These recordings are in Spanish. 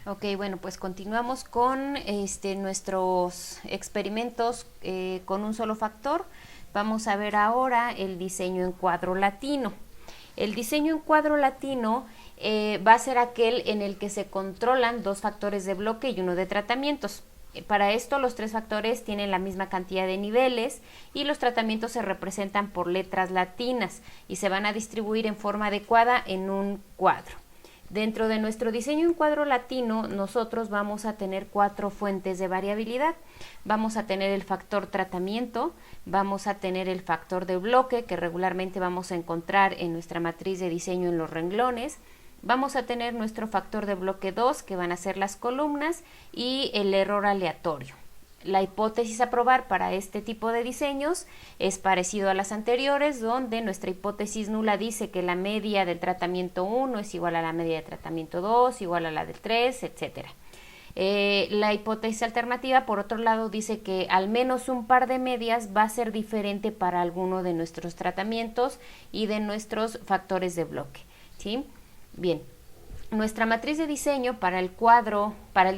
Ok, bueno, pues continuamos con nuestros experimentos con un solo factor. Vamos a ver ahora el diseño en cuadro latino. El diseño en cuadro latino va a ser aquel en el que se controlan dos factores de bloque y uno de tratamientos. Para esto los tres factores tienen la misma cantidad de niveles y los tratamientos se representan por letras latinas y se van a distribuir en forma adecuada en un cuadro. Dentro de nuestro diseño en cuadro latino, nosotros vamos a tener 4 fuentes de variabilidad. Vamos a tener el factor tratamiento, vamos a tener el factor de bloque, que regularmente vamos a encontrar en nuestra matriz de diseño en los renglones. Vamos a tener nuestro factor de bloque 2, que van a ser las columnas, y el error aleatorio. La hipótesis a probar para este tipo de diseños es parecido a las anteriores, donde nuestra hipótesis nula dice que la media del tratamiento 1 es igual a la media del tratamiento 2, igual a la del 3, etc. La hipótesis alternativa, por otro lado, dice que al menos un par de medias va a ser diferente para alguno de nuestros tratamientos y de nuestros factores de bloque, ¿sí? Bien. Nuestra matriz de diseño para el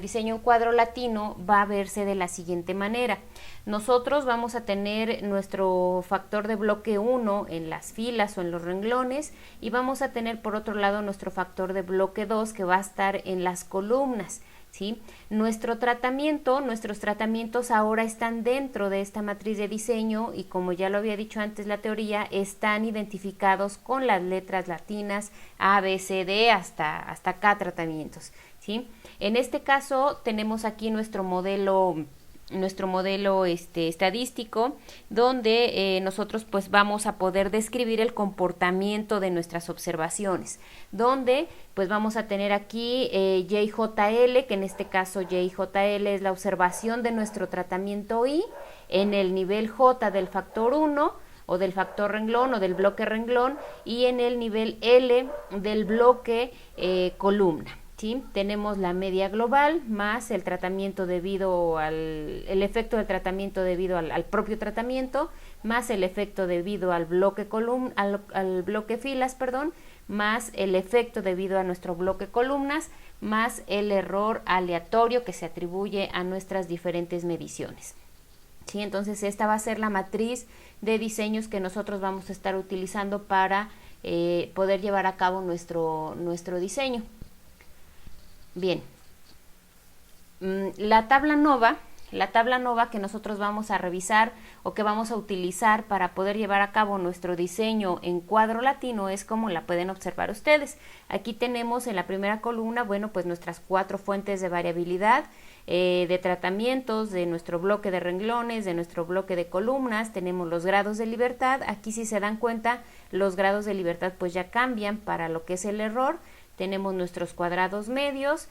diseño en cuadro latino va a verse de la siguiente manera. Nosotros vamos a tener nuestro factor de bloque 1 en las filas o en los renglones y vamos a tener por otro lado nuestro factor de bloque 2 que va a estar en las columnas, ¿sí? Nuestros tratamientos ahora están dentro de esta matriz de diseño y, como ya lo había dicho antes la teoría, están identificados con las letras latinas A, B, C, D hasta K tratamientos, ¿sí? En este caso tenemos aquí nuestro modelo estadístico, donde nosotros pues vamos a poder describir el comportamiento de nuestras observaciones, donde pues vamos a tener aquí YJL, que en este caso YJL es la observación de nuestro tratamiento I en el nivel J del factor 1 o del factor renglón o del bloque renglón y en el nivel L del bloque columna. ¿Sí? Tenemos la media global más el tratamiento el efecto del tratamiento debido al propio tratamiento, más el efecto debido al bloque al bloque filas, más el efecto debido a nuestro bloque columnas, más el error aleatorio que se atribuye a nuestras diferentes mediciones. ¿Sí? Entonces esta va a ser la matriz de diseños que nosotros vamos a estar utilizando para poder llevar a cabo nuestro diseño. Bien, la tabla nova que nosotros vamos a revisar o que vamos a utilizar para poder llevar a cabo nuestro diseño en cuadro latino es como la pueden observar ustedes. Aquí tenemos en la primera columna, bueno, pues nuestras 4 fuentes de variabilidad de tratamientos, de nuestro bloque de renglones, de nuestro bloque de columnas. Tenemos los grados de libertad. Aquí, si se dan cuenta, los grados de libertad pues ya cambian para lo que es el error. Tenemos nuestros cuadrados medios,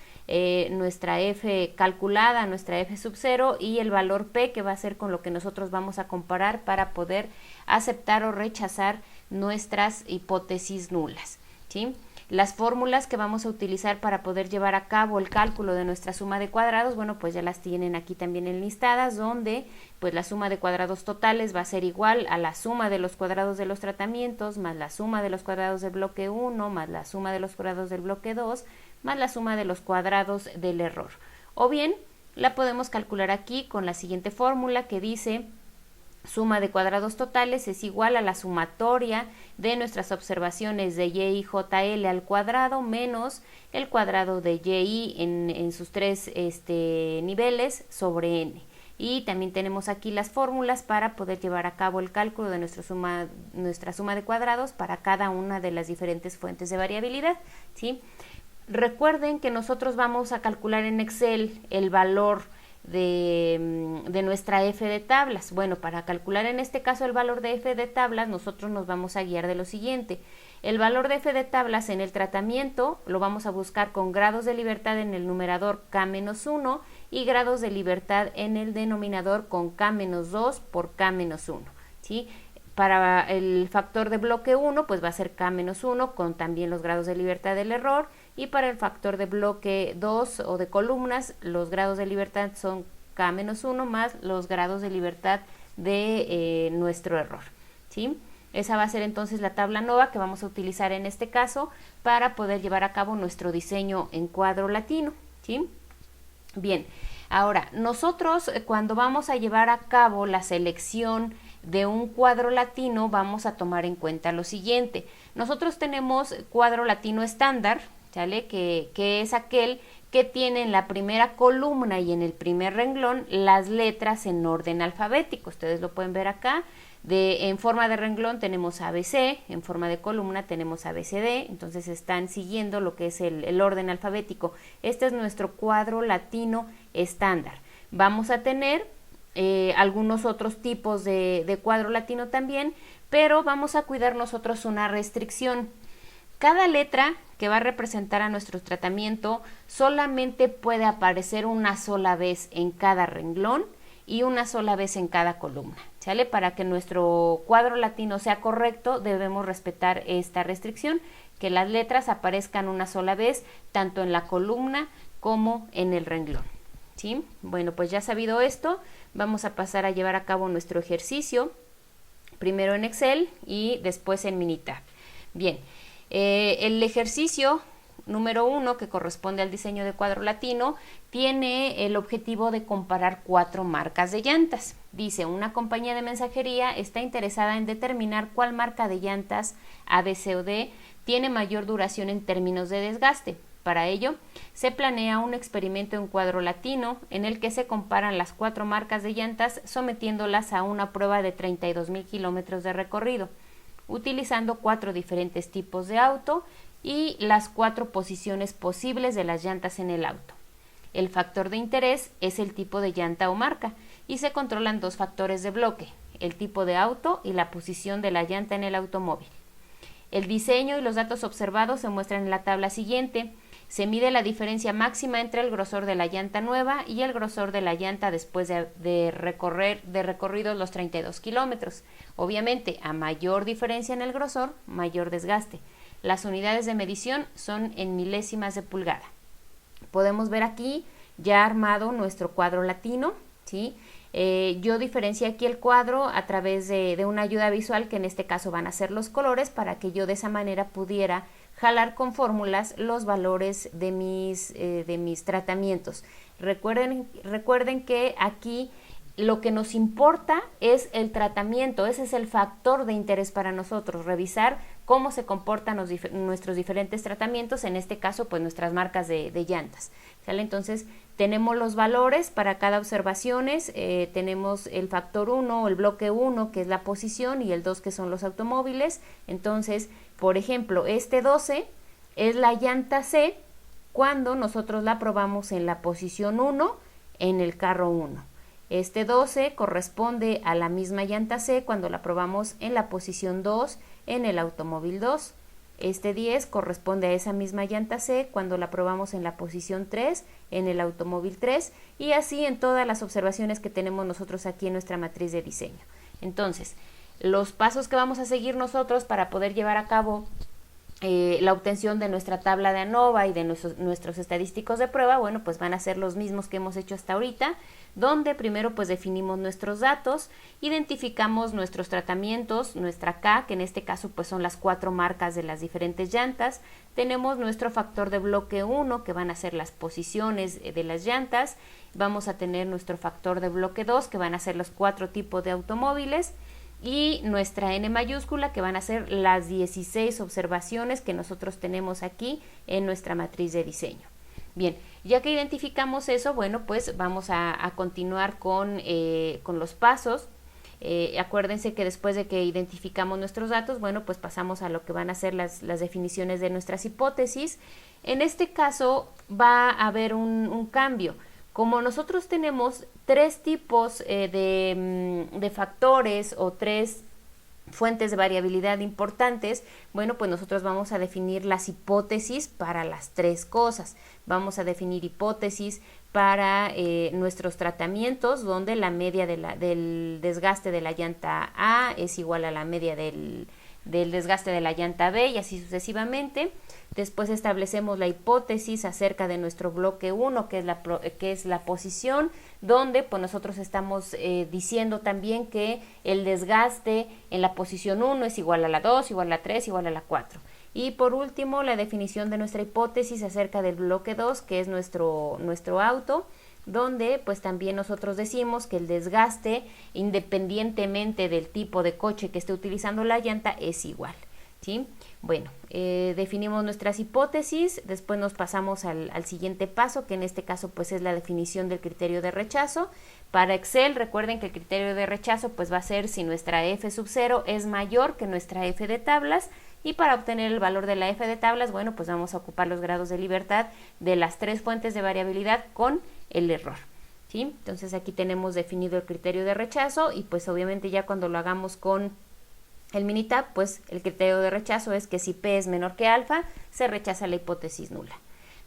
nuestra F calculada, nuestra F sub 0 y el valor P, que va a ser con lo que nosotros vamos a comparar para poder aceptar o rechazar nuestras hipótesis nulas, ¿sí? Las fórmulas que vamos a utilizar para poder llevar a cabo el cálculo de nuestra suma de cuadrados, bueno, pues ya las tienen aquí también enlistadas, donde pues la suma de cuadrados totales va a ser igual a la suma de los cuadrados de los tratamientos, más la suma de los cuadrados del bloque 1, más la suma de los cuadrados del bloque 2, más la suma de los cuadrados del error. O bien, la podemos calcular aquí con la siguiente fórmula que dice: suma de cuadrados totales es igual a la sumatoria de nuestras observaciones de y y jl al cuadrado menos el cuadrado de y en sus 3 niveles sobre n. Y también tenemos aquí las fórmulas para poder llevar a cabo el cálculo de nuestra suma de cuadrados para cada una de las diferentes fuentes de variabilidad, ¿sí? Recuerden que nosotros vamos a calcular en Excel el valor de nuestra F de tablas. Bueno, para calcular en este caso el valor de F de tablas, nosotros nos vamos a guiar de lo siguiente. El valor de F de tablas en el tratamiento lo vamos a buscar con grados de libertad en el numerador K-1 y grados de libertad en el denominador con K-2 por K-1, ¿sí? Para el factor de bloque 1, pues va a ser K-1 con también los grados de libertad del error, y para el factor de bloque 2 o de columnas, los grados de libertad son K-1 más los grados de libertad de nuestro error, ¿sí? Esa va a ser entonces la tabla nova que vamos a utilizar en este caso para poder llevar a cabo nuestro diseño en cuadro latino, ¿sí? Bien, ahora nosotros cuando vamos a llevar a cabo la selección de un cuadro latino vamos a tomar en cuenta lo siguiente. Nosotros tenemos cuadro latino estándar, ¿sale? Que es aquel que tiene en la primera columna y en el primer renglón las letras en orden alfabético. Ustedes lo pueden ver acá. En forma de renglón tenemos ABC, en forma de columna tenemos ABCD, entonces están siguiendo lo que es el orden alfabético. Este es nuestro cuadro latino estándar. Vamos a tener algunos otros tipos de cuadro latino también, pero vamos a cuidar nosotros una restricción. Cada letra que va a representar a nuestro tratamiento solamente puede aparecer una sola vez en cada renglón y una sola vez en cada columna, ¿sale? Para que nuestro cuadro latino sea correcto, debemos respetar esta restricción, que las letras aparezcan una sola vez, tanto en la columna como en el renglón, ¿sí? Bueno, pues ya sabido esto, vamos a pasar a llevar a cabo nuestro ejercicio, primero en Excel y después en Minitab. Bien, el ejercicio número 1, que corresponde al diseño de cuadro latino, tiene el objetivo de comparar 4 marcas de llantas. Dice, una compañía de mensajería está interesada en determinar cuál marca de llantas A, B, C o D tiene mayor duración en términos de desgaste. Para ello, se planea un experimento en cuadro latino en el que se comparan las 4 marcas de llantas sometiéndolas a una prueba de 32,000 kilómetros de recorrido, utilizando 4 diferentes tipos de auto y las 4 posiciones posibles de las llantas en el auto. El factor de interés es el tipo de llanta o marca y se controlan 2 factores de bloque, el tipo de auto y la posición de la llanta en el automóvil. El diseño y los datos observados se muestran en la tabla siguiente. Se mide la diferencia máxima entre el grosor de la llanta nueva y el grosor de la llanta después de recorridos los 32 kilómetros. Obviamente, a mayor diferencia en el grosor, mayor desgaste. Las unidades de medición son en milésimas de pulgada. Podemos ver aquí ya armado nuestro cuadro latino, ¿sí? Yo diferencié aquí el cuadro a través de una ayuda visual, que en este caso van a ser los colores, para que yo de esa manera pudiera jalar con fórmulas los valores de mis tratamientos. Recuerden que aquí lo que nos importa es el tratamiento, ese es el factor de interés para nosotros, revisar cómo se comportan nuestros diferentes tratamientos, en este caso pues nuestras marcas de llantas, ¿sale? Entonces tenemos los valores para cada observación, tenemos el factor 1 o el bloque 1 que es la posición y el 2 que son los automóviles. Entonces, por ejemplo, este 12 es la llanta C cuando nosotros la probamos en la posición 1 en el carro 1. Este 12 corresponde a la misma llanta C cuando la probamos en la posición 2 en el automóvil 2. Este 10 corresponde a esa misma llanta C cuando la probamos en la posición 3 en el automóvil 3, y así en todas las observaciones que tenemos nosotros aquí en nuestra matriz de diseño. Entonces, los pasos que vamos a seguir nosotros para poder llevar a cabo la obtención de nuestra tabla de ANOVA y de nuestros estadísticos de prueba, bueno, pues van a ser los mismos que hemos hecho hasta ahorita, donde primero pues definimos nuestros datos, identificamos nuestros tratamientos, nuestra K, que en este caso pues son las 4 marcas de las diferentes llantas, tenemos nuestro factor de bloque 1, que van a ser las posiciones de las llantas, vamos a tener nuestro factor de bloque 2, que van a ser los 4 tipos de automóviles, y nuestra N mayúscula, que van a ser las 16 observaciones que nosotros tenemos aquí en nuestra matriz de diseño. Bien, ya que identificamos eso, bueno, pues vamos a continuar con los pasos. Acuérdense que después de que identificamos nuestros datos, bueno, pues pasamos a lo que van a ser las definiciones de nuestras hipótesis. En este caso va a haber un cambio. Como nosotros tenemos 3 tipos de factores o 3 fuentes de variabilidad importantes, bueno, pues nosotros vamos a definir las hipótesis para las 3 cosas. Vamos a definir hipótesis para nuestros tratamientos, donde la media del desgaste de la llanta A es igual a la media del desgaste de la llanta B, y así sucesivamente. Después establecemos la hipótesis acerca de nuestro bloque 1, que es la posición, donde pues nosotros estamos diciendo también que el desgaste en la posición 1 es igual a la 2, igual a la 3, igual a la 4. Y por último, la definición de nuestra hipótesis acerca del bloque 2, que es nuestro auto, donde pues también nosotros decimos que el desgaste, independientemente del tipo de coche que esté utilizando la llanta, es igual, ¿sí? Bueno, definimos nuestras hipótesis, después nos pasamos al siguiente paso, que en este caso pues es la definición del criterio de rechazo. Para Excel, recuerden que el criterio de rechazo pues va a ser si nuestra F sub 0 es mayor que nuestra F de tablas, y para obtener el valor de la F de tablas, bueno, pues vamos a ocupar los grados de libertad de las 3 fuentes de variabilidad con el error, ¿sí? Entonces aquí tenemos definido el criterio de rechazo, y pues obviamente ya cuando lo hagamos con el Minitab, pues el criterio de rechazo es que si P es menor que alfa, se rechaza la hipótesis nula.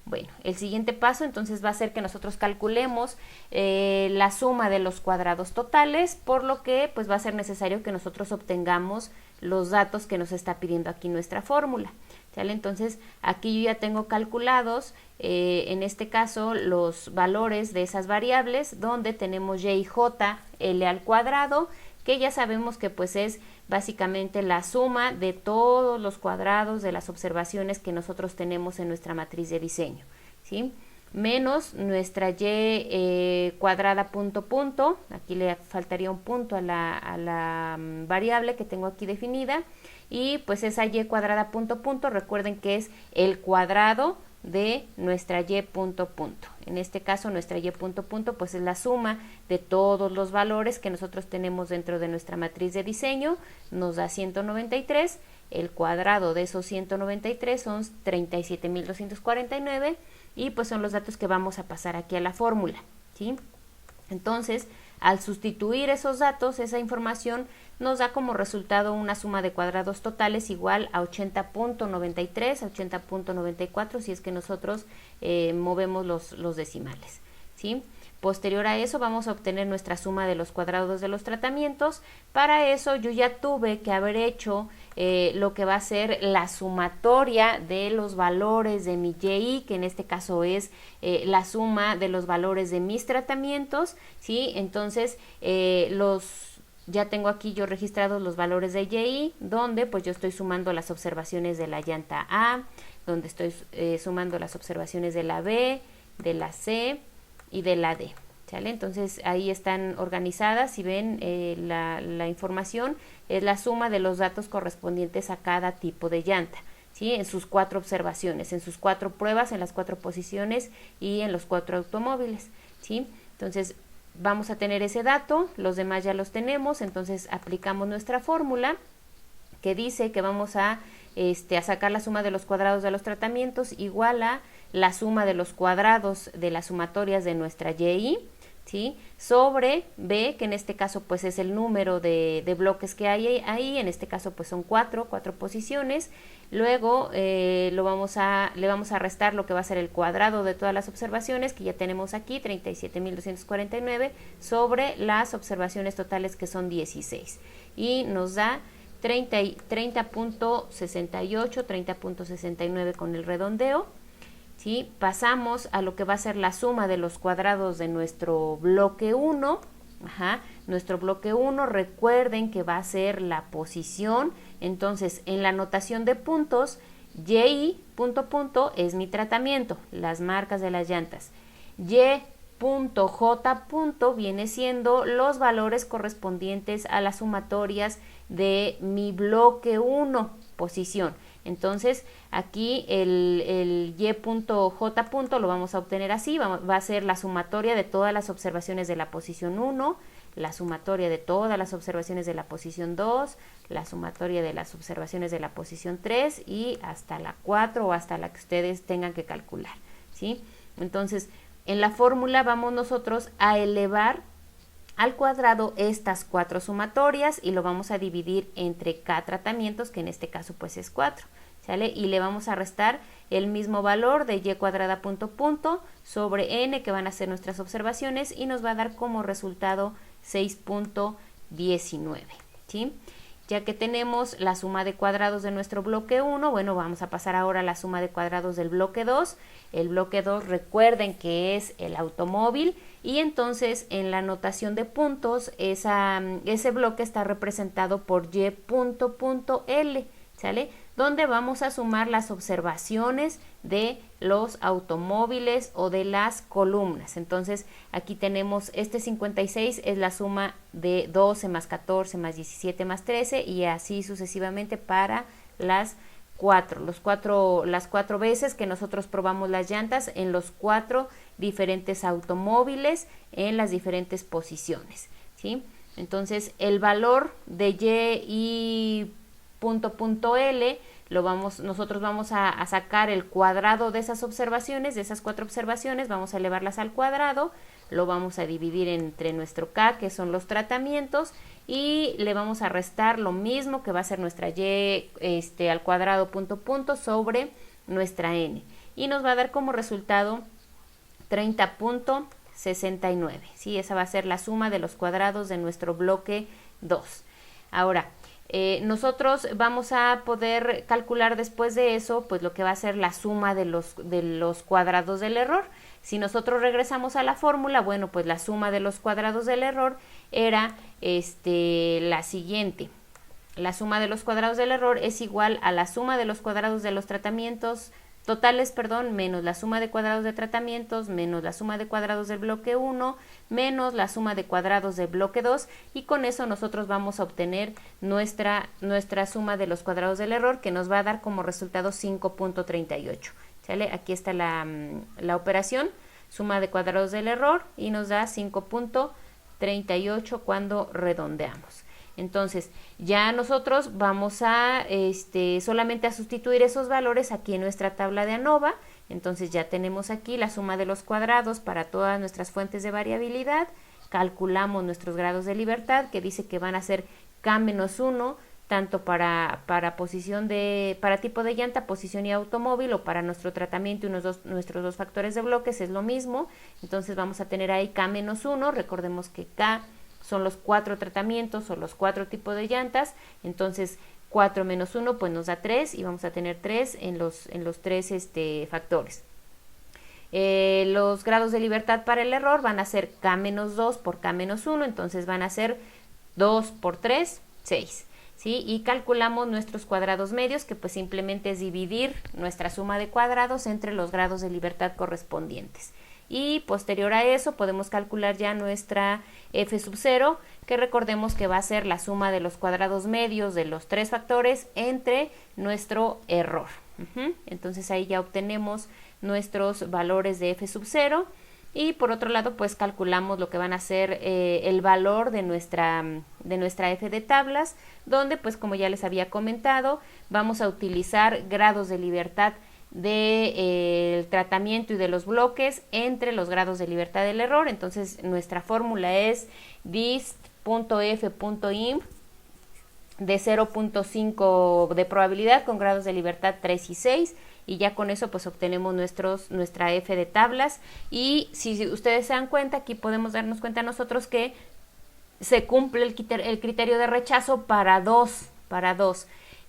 Bueno, el siguiente paso entonces va a ser que nosotros calculemos la suma de los cuadrados totales, por lo que pues va a ser necesario que nosotros obtengamos los datos que nos está pidiendo aquí nuestra fórmula, ¿sale? Entonces aquí yo ya tengo calculados en este caso los valores de esas variables, donde tenemos y, j, l al cuadrado, que ya sabemos que pues es básicamente la suma de todos los cuadrados de las observaciones que nosotros tenemos en nuestra matriz de diseño, ¿sí? Menos nuestra y cuadrada punto punto, aquí le faltaría un punto a la variable que tengo aquí definida, y pues esa y cuadrada punto punto, recuerden que es el cuadrado de nuestra y punto punto. En este caso nuestra y punto punto pues es la suma de todos los valores que nosotros tenemos dentro de nuestra matriz de diseño, nos da 193, el cuadrado de esos 193 son 37.249, y pues son los datos que vamos a pasar aquí a la fórmula, ¿sí? Entonces, al sustituir esos datos, esa información nos da como resultado una suma de cuadrados totales igual a 80.93, a 80.94, si es que nosotros movemos los decimales, ¿sí? Posterior a eso vamos a obtener nuestra suma de los cuadrados de los tratamientos. Para eso yo ya tuve que haber hecho lo que va a ser la sumatoria de los valores de mi y, que en este caso es la suma de los valores de mis tratamientos, ¿sí? Entonces ya tengo aquí yo registrados los valores de y, donde pues yo estoy sumando las observaciones de la llanta A, donde estoy sumando las observaciones de la B, de la C y de la D, ¿sale? Entonces ahí están organizadas, si ven la información es la suma de los datos correspondientes a cada tipo de llanta, ¿sí? En sus 4 observaciones, en sus 4 pruebas, en las 4 posiciones y en los 4 automóviles, ¿sí? Entonces vamos a tener ese dato, los demás ya los tenemos, entonces aplicamos nuestra fórmula que dice que vamos a sacar la suma de los cuadrados de los tratamientos igual a la suma de los cuadrados de las sumatorias de nuestra y, ¿sí? Sobre B, que en este caso pues es el número de bloques que hay ahí, en este caso pues son 4 posiciones. Luego le vamos a restar lo que va a ser el cuadrado de todas las observaciones que ya tenemos aquí, 37.249, sobre las observaciones totales que son 16, y nos da 30.68, 30.69 con el redondeo, ¿sí? Pasamos a lo que va a ser la suma de los cuadrados de nuestro bloque 1. Nuestro bloque 1, recuerden que va a ser la posición. Entonces, en la notación de puntos, y punto punto es mi tratamiento, las marcas de las llantas. Y punto j punto viene siendo los valores correspondientes a las sumatorias de mi bloque 1, posición. Entonces aquí el y.j. lo vamos a obtener así, va a ser la sumatoria de todas las observaciones de la posición 1, la sumatoria de todas las observaciones de la posición 2, la sumatoria de las observaciones de la posición 3 y hasta la 4 o hasta la que ustedes tengan que calcular, ¿sí? Entonces en la fórmula vamos nosotros a elevar al cuadrado estas 4 sumatorias y lo vamos a dividir entre K tratamientos, que en este caso pues es 4, ¿sale? Y le vamos a restar el mismo valor de y cuadrada punto punto sobre n, que van a ser nuestras observaciones, y nos va a dar como resultado 6.19, ¿sí? Ya que tenemos la suma de cuadrados de nuestro bloque 1, bueno, vamos a pasar ahora a la suma de cuadrados del bloque 2. El bloque 2, recuerden que es el automóvil, y entonces en la notación de puntos ese bloque está representado por y punto punto L, ¿sale? donde vamos a sumar las observaciones de los automóviles o de las columnas. Entonces aquí tenemos este 56 es la suma de 12 más 14 más 17 más 13 y así sucesivamente para las cuatro veces que nosotros probamos las llantas en los 4 diferentes automóviles en las diferentes posiciones, ¿sí? Entonces el valor de y punto L nosotros vamos a sacar el cuadrado de esas observaciones, de esas 4 observaciones, vamos a elevarlas al cuadrado, lo vamos a dividir entre nuestro K, que son los tratamientos, y le vamos a restar lo mismo que va a ser nuestra Y al cuadrado punto sobre nuestra N. Y nos va a dar como resultado 30.69, ¿sí? Esa va a ser la suma de los cuadrados de nuestro bloque 2. Ahora, nosotros vamos a poder calcular después de eso, pues lo que va a ser la suma de los cuadrados del error. Si nosotros regresamos a la fórmula, bueno, pues la suma de los cuadrados del error era la siguiente. La suma de los cuadrados del error es igual a la suma de los cuadrados de los tratamientos totales, menos la suma de cuadrados de tratamientos, menos la suma de cuadrados del bloque 1, menos la suma de cuadrados del bloque 2, y con eso nosotros vamos a obtener nuestra suma de los cuadrados del error, que nos va a dar como resultado 5.38. ¿Sale? Aquí está la operación, suma de cuadrados del error, y nos da 5.38 cuando redondeamos. Entonces ya nosotros vamos a solamente a sustituir esos valores aquí en nuestra tabla de ANOVA. Entonces ya tenemos aquí la suma de los cuadrados para todas nuestras fuentes de variabilidad, calculamos nuestros grados de libertad, que dice que van a ser K-1, tanto para tipo de llanta, posición y automóvil, o para nuestro tratamiento y nuestros dos factores de bloques es lo mismo. Entonces vamos a tener ahí K-1, recordemos que K son los 4 tratamientos o los 4 tipos de llantas, entonces 4 menos 1 pues nos da 3 y vamos a tener 3 en los 3 factores. Los grados de libertad para el error van a ser K-2 por K-1, entonces van a ser 2 por 3, 6. ¿Sí? Y calculamos nuestros cuadrados medios, que pues simplemente es dividir nuestra suma de cuadrados entre los grados de libertad correspondientes. Y posterior a eso podemos calcular ya nuestra F0, que recordemos que va a ser la suma de los cuadrados medios de los 3 factores entre nuestro error. Entonces ahí ya obtenemos nuestros valores de F0, y por otro lado pues calculamos lo que van a ser el valor de nuestra F de tablas, donde pues como ya les había comentado vamos a utilizar grados de libertad del tratamiento y de los bloques entre los grados de libertad del error. Entonces nuestra fórmula es dist.f.inf de 0.5 de probabilidad con grados de libertad 3 y 6, y ya con eso pues obtenemos nuestra F de tablas. Y si ustedes se dan cuenta, aquí podemos darnos cuenta nosotros que se cumple el criterio de rechazo para dos.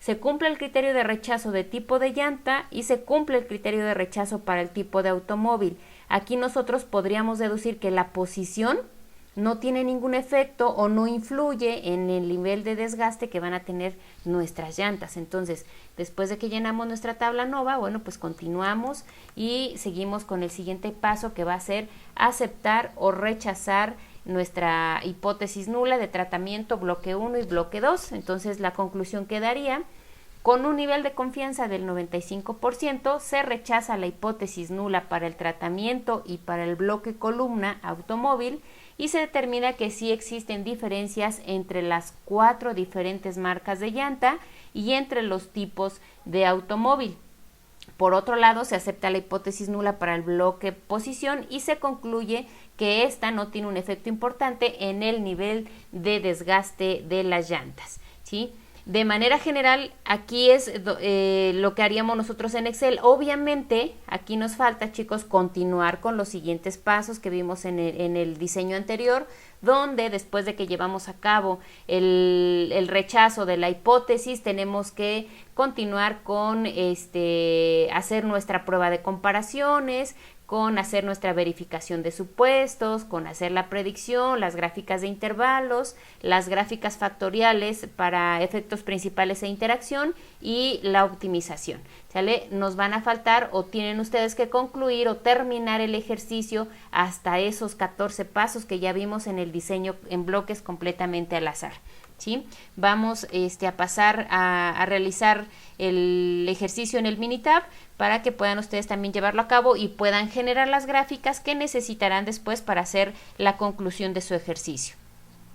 Se cumple el criterio de rechazo de tipo de llanta y se cumple el criterio de rechazo para el tipo de automóvil. Aquí nosotros podríamos deducir que la posición no tiene ningún efecto o no influye en el nivel de desgaste que van a tener nuestras llantas. Entonces, después de que llenamos nuestra tabla ANOVA, bueno, pues continuamos y seguimos con el siguiente paso, que va a ser aceptar o rechazar nuestra hipótesis nula de tratamiento bloque 1 y bloque 2. Entonces la conclusión quedaría: con un nivel de confianza del 95%, se rechaza la hipótesis nula para el tratamiento y para el bloque columna automóvil, y se determina que sí existen diferencias entre las 4 diferentes marcas de llanta y entre los tipos de automóvil. Por otro lado, se acepta la hipótesis nula para el bloque posición y se concluye que esta no tiene un efecto importante en el nivel de desgaste de las llantas, ¿sí? De manera general, aquí es lo que haríamos nosotros en Excel. Obviamente, aquí nos falta, chicos, continuar con los siguientes pasos que vimos en el diseño anterior, donde después de que llevamos a cabo el rechazo de la hipótesis, tenemos que continuar con hacer nuestra prueba de comparaciones, con hacer nuestra verificación de supuestos, con hacer la predicción, las gráficas de intervalos, las gráficas factoriales para efectos principales e interacción y la optimización, ¿sale? Nos van a faltar o tienen ustedes que concluir o terminar el ejercicio hasta esos 14 pasos que ya vimos en el diseño en bloques completamente al azar. ¿Sí? Vamos a pasar a realizar el ejercicio en el Minitab para que puedan ustedes también llevarlo a cabo y puedan generar las gráficas que necesitarán después para hacer la conclusión de su ejercicio.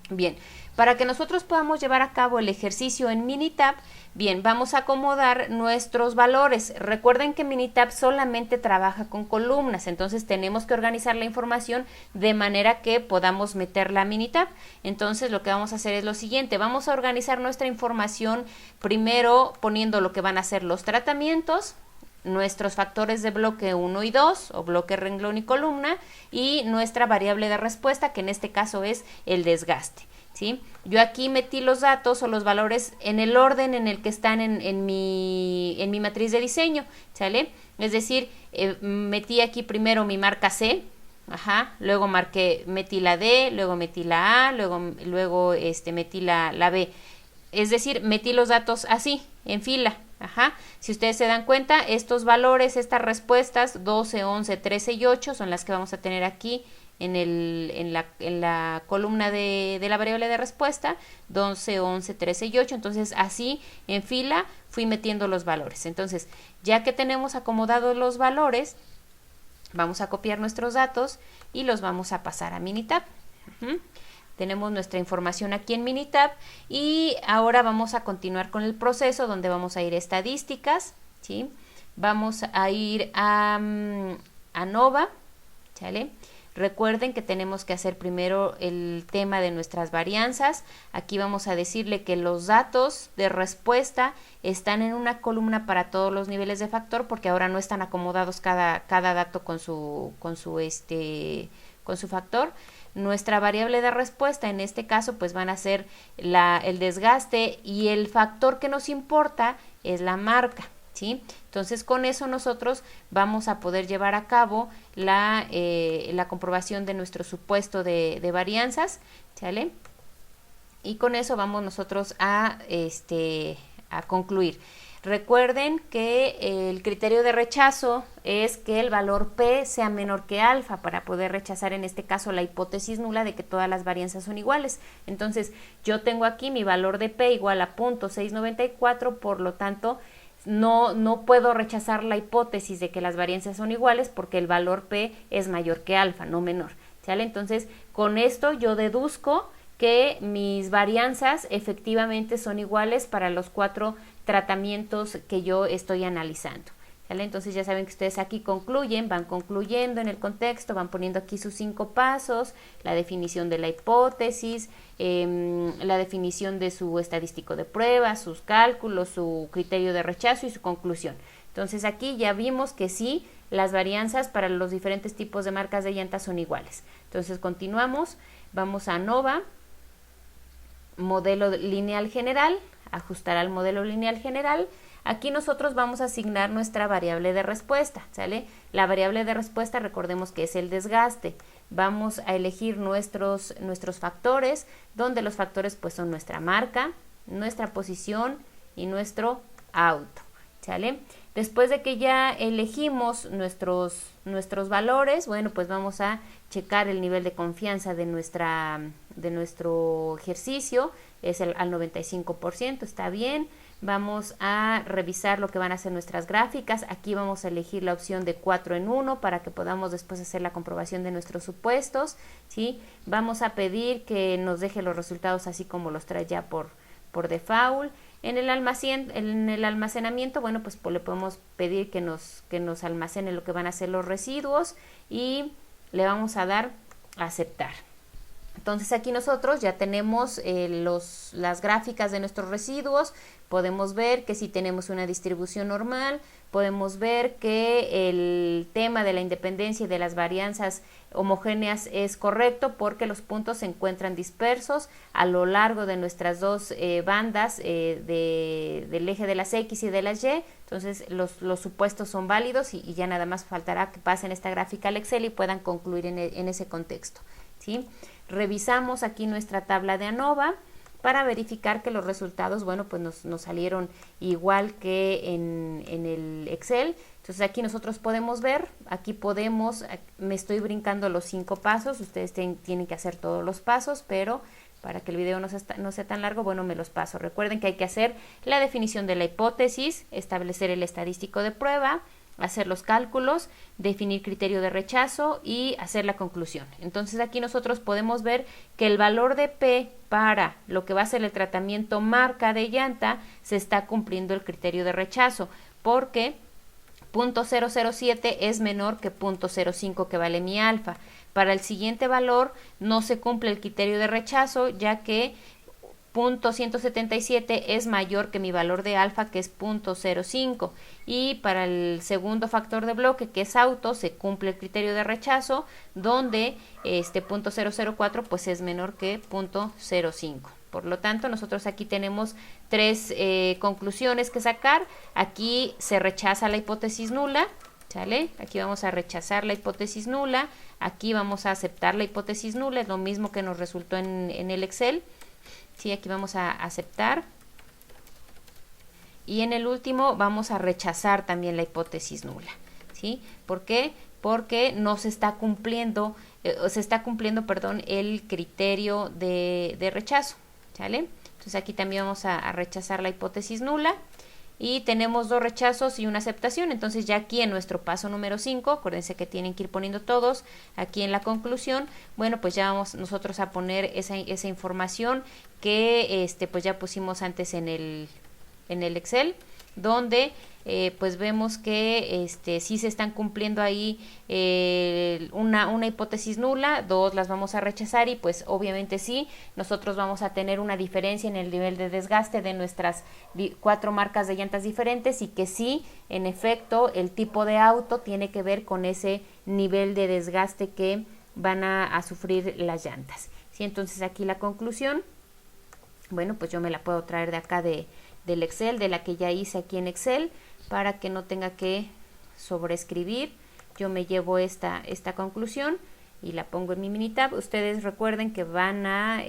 Bien, para que nosotros podamos llevar a cabo el ejercicio en Minitab, bien, vamos a acomodar nuestros valores. Recuerden que Minitab solamente trabaja con columnas, entonces tenemos que organizar la información de manera que podamos meterla a Minitab. Entonces lo que vamos a hacer es lo siguiente, vamos a organizar nuestra información primero poniendo lo que van a ser los tratamientos, nuestros factores de bloque 1 y 2 o bloque, renglón y columna y nuestra variable de respuesta, que en este caso es el desgaste, ¿sí? Yo aquí metí los datos o los valores en el orden en el que están en mi matriz de diseño, ¿sale? Es decir, metí aquí primero mi marca C, luego metí la D, luego metí la A, luego metí la B. Es decir, metí los datos así, en fila. Si ustedes se dan cuenta, estos valores, estas respuestas 12, 11, 13 y 8 son las que vamos a tener aquí en la columna de la variable de respuesta, 12, 11, 13 y 8. Entonces así en fila fui metiendo los valores. Entonces ya que tenemos acomodados los valores, vamos a copiar nuestros datos y los vamos a pasar a Minitab. Tenemos nuestra información aquí en Minitab y ahora vamos a continuar con el proceso donde vamos a ir a estadísticas, ¿sí? Vamos a ir a Nova, ¿sale? Recuerden que tenemos que hacer primero el tema de nuestras varianzas. Aquí vamos a decirle que los datos de respuesta están en una columna para todos los niveles de factor porque ahora no están acomodados cada dato con su factor. Nuestra variable de respuesta en este caso pues van a ser el desgaste y el factor que nos importa es la marca, ¿sí? Entonces con eso nosotros vamos a poder llevar a cabo la comprobación de nuestro supuesto de varianzas, ¿sale? Y con eso vamos nosotros a concluir. Recuerden que el criterio de rechazo es que el valor P sea menor que alfa para poder rechazar en este caso la hipótesis nula de que todas las varianzas son iguales. Entonces yo tengo aquí mi valor de P igual a 0.694, por lo tanto no puedo rechazar la hipótesis de que las varianzas son iguales porque el valor P es mayor que alfa, no menor, ¿sale? Entonces con esto yo deduzco que mis varianzas efectivamente son iguales para los 4 tratamientos que yo estoy analizando, ¿sale? Entonces ya saben que ustedes aquí van concluyendo en el contexto, van poniendo aquí sus 5 pasos, la definición de la hipótesis, la definición de su estadístico de prueba, sus cálculos, su criterio de rechazo y su conclusión. Entonces aquí ya vimos que sí, las varianzas para los diferentes tipos de marcas de llantas son iguales. Entonces continuamos, vamos a Nova, modelo lineal general, ajustar al modelo lineal general. Aquí nosotros vamos a asignar nuestra variable de respuesta, ¿sale? La variable de respuesta, recordemos que es el desgaste. Vamos a elegir nuestros factores, donde los factores pues son nuestra marca, nuestra posición y nuestro auto, ¿sale? Después de que ya elegimos nuestros valores, bueno, pues vamos a checar el nivel de confianza de nuestro ejercicio, es al 95%, está bien. Vamos a revisar lo que van a ser nuestras gráficas. Aquí vamos a elegir la opción de 4 en 1 para que podamos después hacer la comprobación de nuestros supuestos, ¿sí? Vamos a pedir que nos deje los resultados así como los trae ya por default. En el almacenamiento, bueno, pues le podemos pedir que nos almacene lo que van a ser los residuos y le vamos a dar a aceptar. Entonces aquí nosotros ya tenemos las gráficas de nuestros residuos, podemos ver que si tenemos una distribución normal, podemos ver que el tema de la independencia y de las varianzas homogéneas es correcto porque los puntos se encuentran dispersos a lo largo de nuestras dos bandas del eje de las X y de las Y. Entonces los supuestos son válidos y ya nada más faltará que pasen esta gráfica al Excel y puedan concluir en ese contexto, ¿sí? Revisamos aquí nuestra tabla de ANOVA para verificar que los resultados, bueno, pues nos salieron igual que en el Excel. Entonces aquí nosotros podemos ver, me estoy brincando los 5 pasos, ustedes tienen que hacer todos los pasos, pero para que el video no sea tan largo, bueno, me los paso. Recuerden que hay que hacer la definición de la hipótesis, establecer el estadístico de prueba, hacer los cálculos, definir criterio de rechazo y hacer la conclusión. Entonces aquí nosotros podemos ver que el valor de P para lo que va a ser el tratamiento marca de llanta se está cumpliendo el criterio de rechazo porque 0.007 es menor que 0.05 que vale mi alfa. Para el siguiente valor no se cumple el criterio de rechazo ya que 0.177 es mayor que mi valor de alfa que es 0.05 y para el segundo factor de bloque que es auto se cumple el criterio de rechazo donde 0.004 pues es menor que 0.05. Por lo tanto nosotros aquí tenemos 3 conclusiones que sacar. Aquí se rechaza la hipótesis nula, ¿sale? Aquí vamos a rechazar la hipótesis nula, aquí vamos a aceptar la hipótesis nula, es lo mismo que nos resultó en el Excel. Sí, aquí vamos a aceptar. Y en el último vamos a rechazar también la hipótesis nula. ¿Sí? ¿Por qué? Porque no se está cumpliendo, el criterio de rechazo. ¿Sale? Entonces aquí también vamos a rechazar la hipótesis nula. Y tenemos 2 rechazos y una aceptación. Entonces ya aquí en nuestro paso número 5, acuérdense que tienen que ir poniendo todos aquí en la conclusión. Bueno, pues ya vamos nosotros a poner esa información que pues ya pusimos antes en el Excel, donde pues vemos que sí se están cumpliendo ahí una hipótesis nula, 2 las vamos a rechazar y pues obviamente sí, nosotros vamos a tener una diferencia en el nivel de desgaste de nuestras 4 marcas de llantas diferentes y que sí, en efecto, el tipo de auto tiene que ver con ese nivel de desgaste que van a sufrir las llantas. ¿Sí? Entonces aquí la conclusión, bueno, pues yo me la puedo traer de acá del Excel, de la que ya hice aquí en Excel, para que no tenga que sobreescribir. Yo me llevo esta conclusión y la pongo en mi Minitab. Ustedes recuerden que van a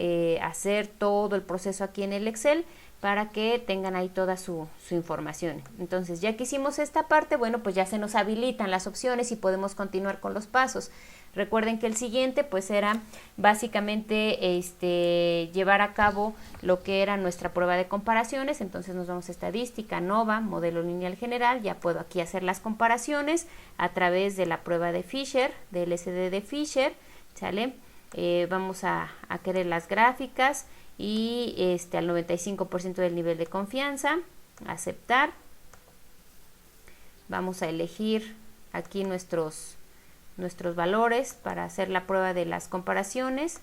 hacer todo el proceso aquí en el Excel para que tengan ahí toda su información. Entonces ya que hicimos esta parte, bueno, pues ya se nos habilitan las opciones y podemos continuar con los pasos. Recuerden que el siguiente pues era básicamente llevar a cabo lo que era nuestra prueba de comparaciones. Entonces nos vamos a estadística, ANOVA, modelo lineal general. Ya puedo aquí hacer las comparaciones a través de la prueba de Fisher, del LSD de Fisher, ¿sale? Vamos a querer las gráficas y al 95% del nivel de confianza, aceptar. Vamos a elegir aquí nuestros valores para hacer la prueba de las comparaciones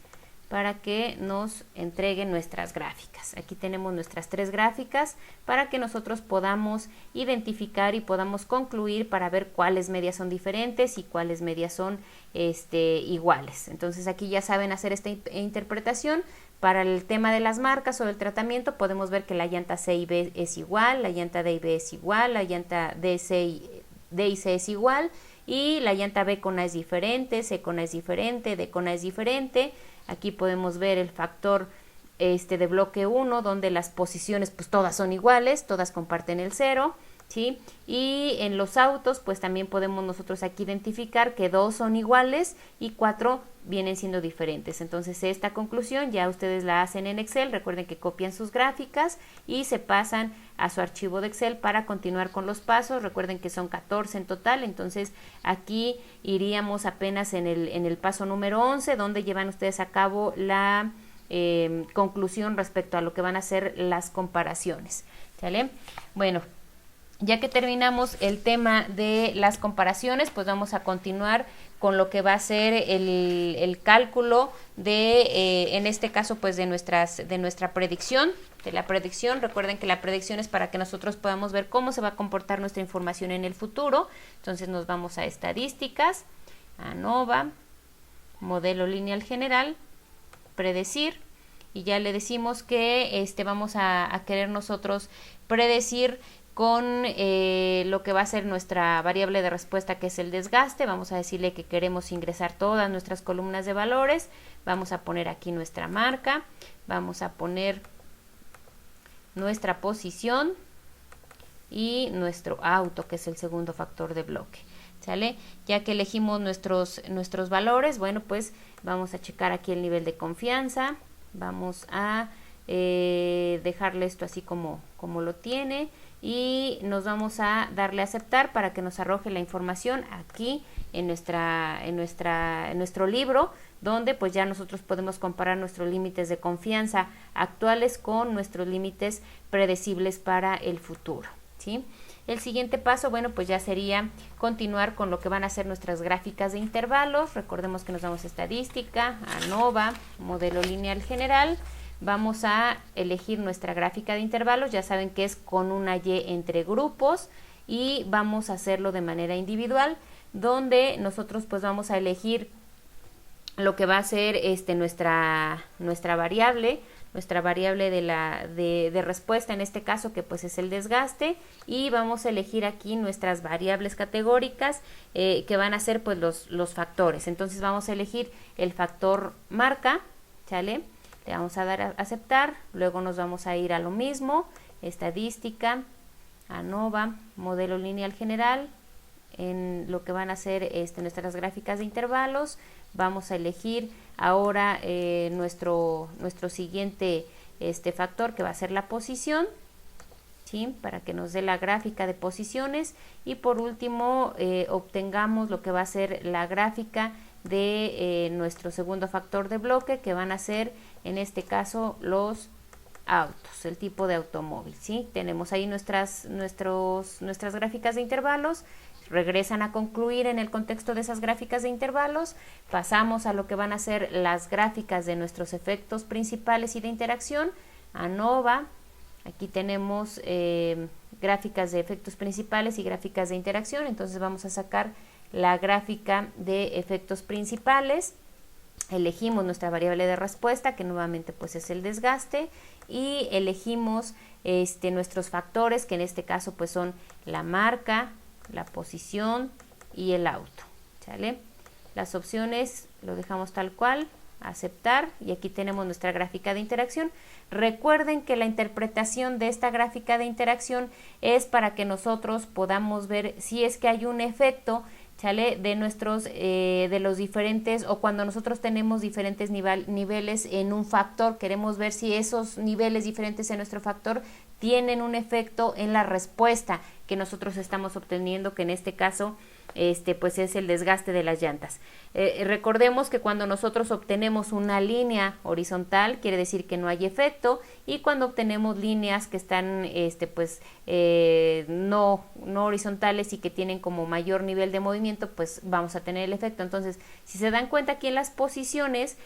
para que nos entreguen nuestras gráficas. Aquí tenemos nuestras 3 gráficas para que nosotros podamos identificar y podamos concluir para ver cuáles medias son diferentes y cuáles medias son iguales. Entonces aquí ya saben hacer esta interpretación. Para el tema de las marcas o del tratamiento podemos ver que la llanta C y B es igual, la llanta D y B es igual, la llanta D y C es igual y la llanta B con A es diferente, C con A es diferente, D con A es diferente. Aquí podemos ver el factor de bloque 1 donde las posiciones pues todas son iguales, todas comparten el 0, ¿sí? Y en los autos pues también podemos nosotros aquí identificar que 2 son iguales y 4 vienen siendo diferentes. Entonces esta conclusión ya ustedes la hacen en Excel. Recuerden que copian sus gráficas y se pasan a su archivo de Excel para continuar con los pasos. Recuerden que son 14 en total, entonces aquí iríamos apenas en el paso número 11 donde llevan ustedes a cabo la conclusión respecto a lo que van a ser las comparaciones, ¿sale? Bueno, Ya que terminamos el tema de las comparaciones, pues vamos a continuar con lo que va a ser el cálculo de, en este caso, pues de nuestra predicción, de la predicción. Recuerden que la predicción es para que nosotros podamos ver cómo se va a comportar nuestra información en el futuro. Entonces nos vamos a estadísticas, ANOVA, modelo lineal general, predecir, y ya le decimos que vamos a querer nosotros predecir con lo que va a ser nuestra variable de respuesta, que es el desgaste. Vamos a decirle que queremos ingresar todas nuestras columnas de valores. Vamos a poner aquí nuestra marca, vamos a poner nuestra posición y nuestro auto, que es el segundo factor de bloque. ¿Sale? Ya que elegimos nuestros valores, bueno, pues vamos a checar aquí el nivel de confianza. Vamos a dejarle esto así como lo tiene, y nos vamos a darle a aceptar para que nos arroje la información aquí en nuestro libro, donde pues ya nosotros podemos comparar nuestros límites de confianza actuales con nuestros límites predecibles para el futuro, ¿sí? El siguiente paso, bueno, pues ya sería continuar con lo que van a ser nuestras gráficas de intervalos. Recordemos que nos damos estadística, ANOVA, modelo lineal general. Vamos a elegir nuestra gráfica de intervalos, ya saben que es con una Y entre grupos, y vamos a hacerlo de manera individual, donde nosotros pues vamos a elegir lo que va a ser nuestra variable de respuesta, en este caso, que pues es el desgaste, y vamos a elegir aquí nuestras variables categóricas, que van a ser pues los factores. Entonces vamos a elegir el factor marca, ¿sale? Le vamos a dar a aceptar, luego nos vamos a ir a lo mismo, estadística, ANOVA, modelo lineal general, en lo que van a ser nuestras gráficas de intervalos. Vamos a elegir ahora nuestro siguiente factor, que va a ser la posición, ¿sí? Para que nos dé la gráfica de posiciones, y por último obtengamos lo que va a ser la gráfica de nuestro segundo factor de bloque, que van a ser en este caso los autos, el tipo de automóvil, ¿sí? Tenemos ahí nuestras gráficas de intervalos. Regresan a concluir en el contexto de esas gráficas de intervalos. Pasamos a lo que van a ser las gráficas de nuestros efectos principales y de interacción, ANOVA. Aquí tenemos gráficas de efectos principales y gráficas de interacción. Entonces vamos a sacar la gráfica de efectos principales. Elegimos nuestra variable de respuesta, que nuevamente pues es el desgaste, y elegimos nuestros factores, que en este caso pues son la marca, la posición y el auto, ¿sale? Las opciones lo dejamos tal cual, aceptar, y aquí tenemos nuestra gráfica de interacción. Recuerden que la interpretación de esta gráfica de interacción es para que nosotros podamos ver si es que hay un efecto, ¿sale? De los diferentes, o cuando nosotros tenemos diferentes niveles en un factor, queremos ver si esos niveles diferentes en nuestro factor tienen un efecto en la respuesta que nosotros estamos obteniendo, que en este caso pues es el desgaste de las llantas. Recordemos que cuando nosotros obtenemos una línea horizontal, quiere decir que no hay efecto, y cuando obtenemos líneas que están no horizontales y que tienen como mayor nivel de movimiento, pues vamos a tener el efecto. Entonces, si se dan cuenta, aquí en las posiciones,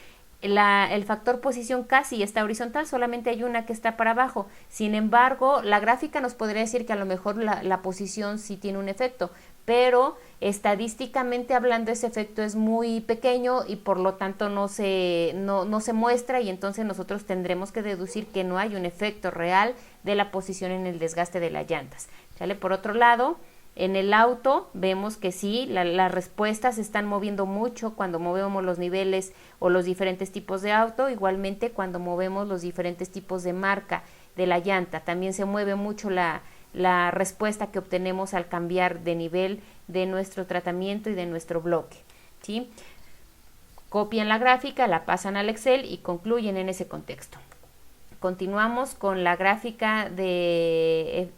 el factor posición casi está horizontal, solamente hay una que está para abajo. Sin embargo, la gráfica nos podría decir que a lo mejor la posición sí tiene un efecto, pero estadísticamente hablando ese efecto es muy pequeño y por lo tanto no se muestra, y entonces nosotros tendremos que deducir que no hay un efecto real de la posición en el desgaste de las llantas, ¿sale? Por otro lado, en el auto vemos que sí, las respuestas se están moviendo mucho cuando movemos los niveles o los diferentes tipos de auto. Igualmente cuando movemos los diferentes tipos de marca de la llanta, también se mueve mucho la respuesta que obtenemos al cambiar de nivel de nuestro tratamiento y de nuestro bloque, ¿sí? Copian la gráfica, la pasan al Excel y concluyen en ese contexto. Continuamos con la gráfica de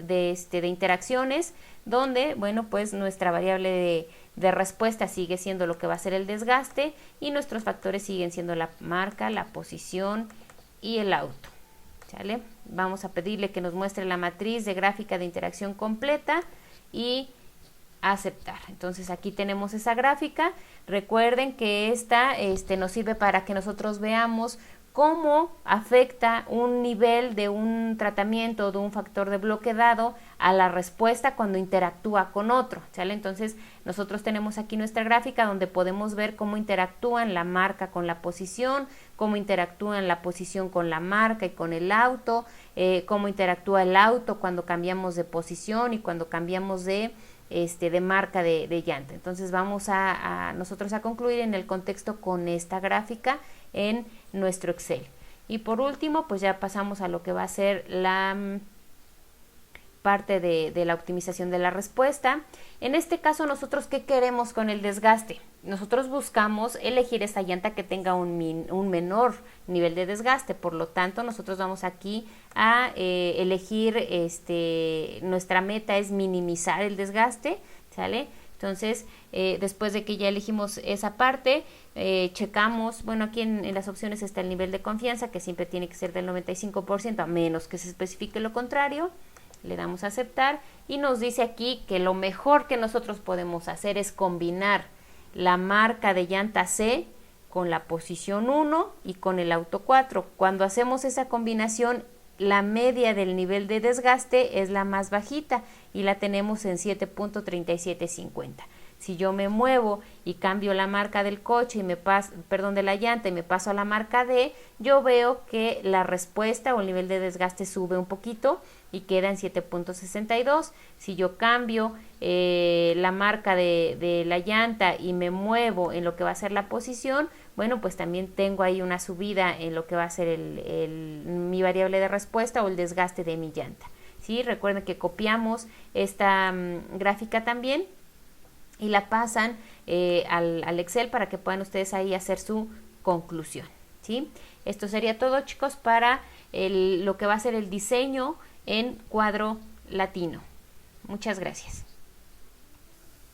interacciones, donde, bueno, pues nuestra variable de respuesta sigue siendo lo que va a ser el desgaste, y nuestros factores siguen siendo la marca, la posición y el auto, ¿sale? Vamos a pedirle que nos muestre la matriz de gráfica de interacción completa y aceptar. Entonces aquí tenemos esa gráfica. Recuerden que esta nos sirve para que nosotros veamos cómo afecta un nivel de un tratamiento, de un factor de bloque dado a la respuesta cuando interactúa con otro, ¿sale? Entonces nosotros tenemos aquí nuestra gráfica donde podemos ver cómo interactúan la marca con la posición, cómo interactúan la posición con la marca y con el auto, cómo interactúa el auto cuando cambiamos de posición y cuando cambiamos de marca de llanta. Entonces vamos a nosotros a concluir en el contexto con esta gráfica en nuestro Excel. Y por último, pues ya pasamos a lo que va a ser la parte de la optimización de la respuesta. En este caso, nosotros, ¿qué queremos con el desgaste? Nosotros buscamos elegir esta llanta que tenga un menor nivel de desgaste. Por lo tanto, nosotros vamos aquí a elegir, nuestra meta es minimizar el desgaste, ¿sale? Entonces, después de que ya elegimos esa parte, checamos, bueno, aquí en las opciones está el nivel de confianza, que siempre tiene que ser del 95%, a menos que se especifique lo contrario. Le damos a aceptar y nos dice aquí que lo mejor que nosotros podemos hacer es combinar la marca de llanta C con la posición 1 y con el auto 4. Cuando hacemos esa combinación, la media del nivel de desgaste es la más bajita y la tenemos en 7.3750. Si yo me muevo y cambio la marca del coche y de la llanta y me paso a la marca D, yo veo que la respuesta o el nivel de desgaste sube un poquito y queda en 7.62. Si yo cambio la marca de la llanta y me muevo en lo que va a ser la posición, bueno, pues también tengo ahí una subida en lo que va a ser mi variable de respuesta o el desgaste de mi llanta. ¿Sí? Recuerden que copiamos esta gráfica también y la pasan al Excel para que puedan ustedes ahí hacer su conclusión, ¿sí? Esto sería todo, chicos, para lo que va a ser el diseño en cuadro latino. Muchas gracias.